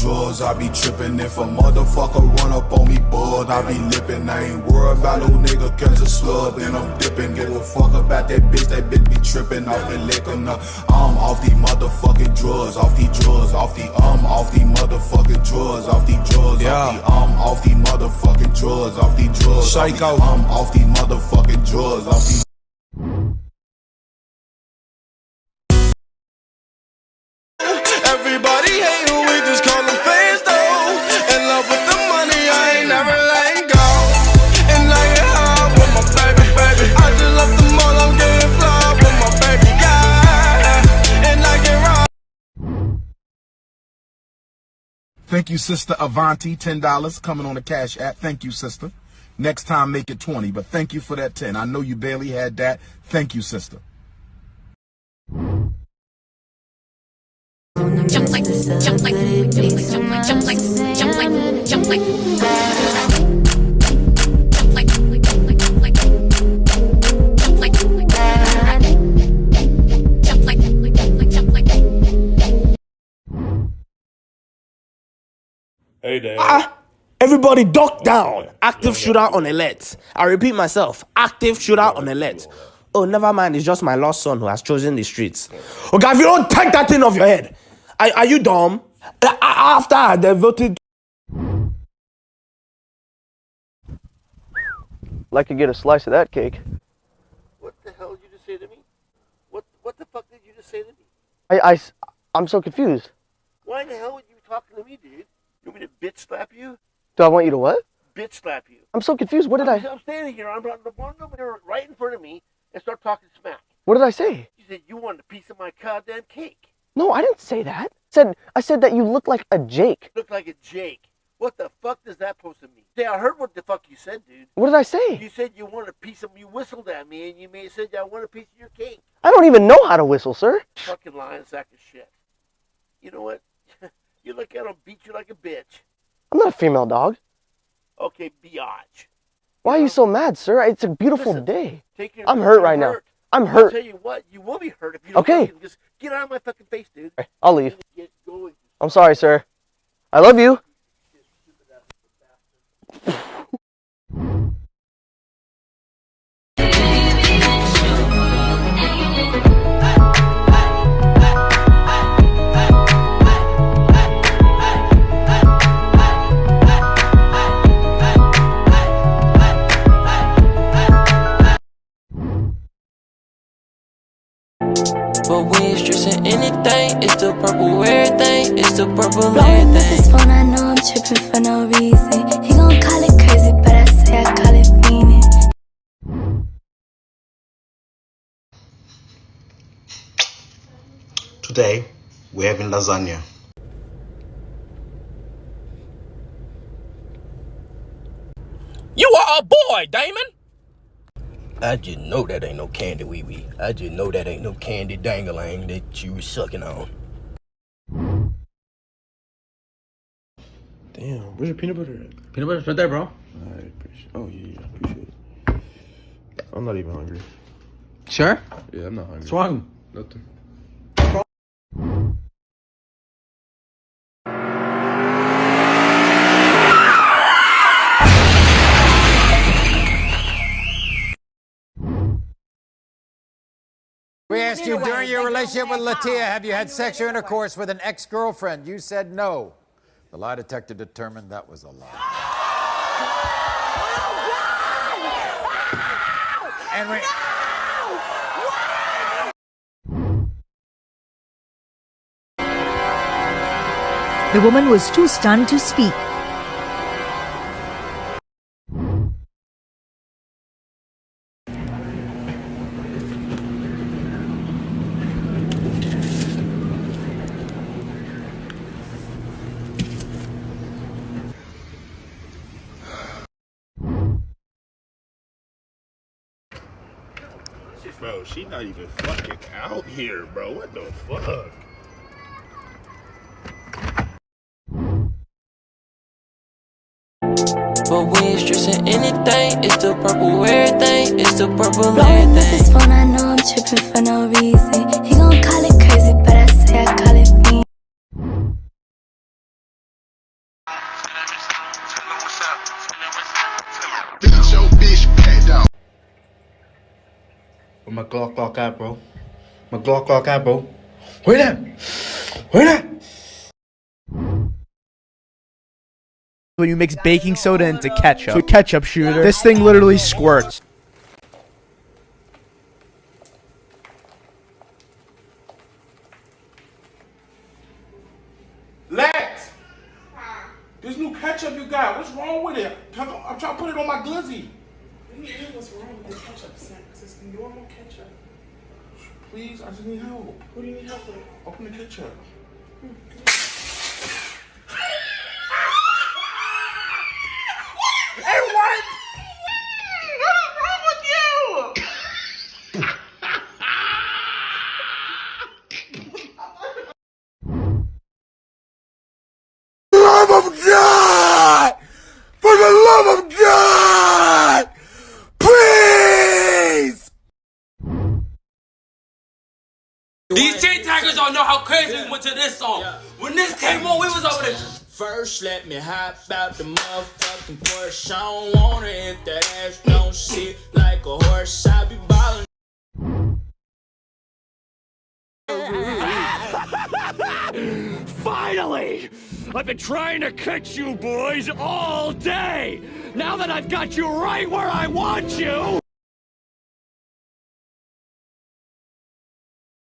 drugs. I be trippin'. If a motherfucker run up on me, bud, I be lippin'. I ain't worried about no nigga catch a slug, then I'm dippin'. Give a fuck about that bitch be trippin' off the liquor. Nah, I'm off these motherfucking drugs, off these drugs, off the off these motherfucking drugs, off these drugs, yeah. Off these motherfucking drugs, off these drugs, psycho. Off these motherfucking drugs, off these. Everybody hate who we just call them fans though. In love with the money, I ain't never letting go. And I get high with my baby. I just love the mall, I'm getting fly with my baby, yeah. And I get right. Thank you, Sister Avanti, $10 coming on the Cash App. Thank you, sister. Next time, make it 20, but thank you for that 10. I know you barely had that. Thank you, sister. Jump like, jump like, jump like, jump like, jump like, jump like, jump like, jump like, jump like, jump like, jump like. Hey there. Everybody duck down. Active shooter on alert. I repeat myself. Active shooter on alert. Oh, never mind. It's just my lost son who has chosen the streets. Okay, if you don't take that thing off your head. Are you dumb? After they voted. Like to get a slice of that cake. What the hell did you just say to me? What the fuck did you just say to me? I'm so confused. Why in the hell are you talking to me, dude? You want me to bitch slap you? Do I want you to what? Bitch slap you. I'm so confused. What did I? I'm standing here. I'm over there right in front of me and start talking smack. What did I say? You said you wanted a piece of my goddamn cake. No, I didn't say that. I said that you look like a Jake. Look like a Jake. What the fuck does that supposed to mean? Yeah, I heard what the fuck you said, dude. What did I say? You said you wanted a piece of. You whistled at me and you said I want a piece of your cake. I don't even know how to whistle, sir. Fucking lying sack of shit. You know what? You look at him, beat you like a bitch. I'm not a female dog. Okay, biatch. Why are you so mad, sir? It's a beautiful day. I'm I'm hurt right now. I'm I'll hurt. tell you what, you will be hurt if you don't Okay. fucking just get out of my fucking face, dude. I'll leave. Get going. I'm sorry, sir. I love you. But we ain't stressing anything. It's the purple everything. It's the purple Blowing with his everything. phone, I know I'm tripping for no reason. He gon' call it crazy, but I say I call it fiendin'. Today, we're having lasagna. You are a boy, Damon. I just know that ain't no candy wee wee. I just know that ain't no candy dangling that you was sucking on. Damn, where's your peanut butter at? Peanut butter's right there, bro. I appreciate. Oh yeah, appreciate it. I'm not even hungry. Sure? Yeah, I'm not hungry. What's wrong? Nothing. We asked you during your relationship with Latia, have you had sexual intercourse with an ex-girlfriend? You said no. The lie detector determined that was a lie. And we... The woman was too stunned to speak. Bro, she not even fucking out here, bro. What the fuck? But we ain't stressing anything. It's the purple everything. It's the purple Blowing with his everything. phone, I know I'm tripping for no reason. He gon' call it crazy, but I say I call it fiendin'. Where my Glock at, bro? My Glock at, bro? Where that? Where that? When you mix baking soda into ketchup. So ketchup shooter. This thing literally squirts. Lex! This new ketchup you got, what's wrong with it? I'm trying to put it on my glizzy. What's wrong with the ketchup, Sam? Because it's normal ketchup. Please, I just need help. What do you need help with? Open the ketchup. Hey, what? What's wrong with you? Love of God! For the love of God! Please! These TikTokers don't know how crazy we went to this song. When this came on, we was over there. First, let me hop out the motherfucking Porsche. I don't want it if that ass don't sit like a horse. I be ballin'. Finally! I've been trying to catch you boys all day! Now that I've got you right where I want you!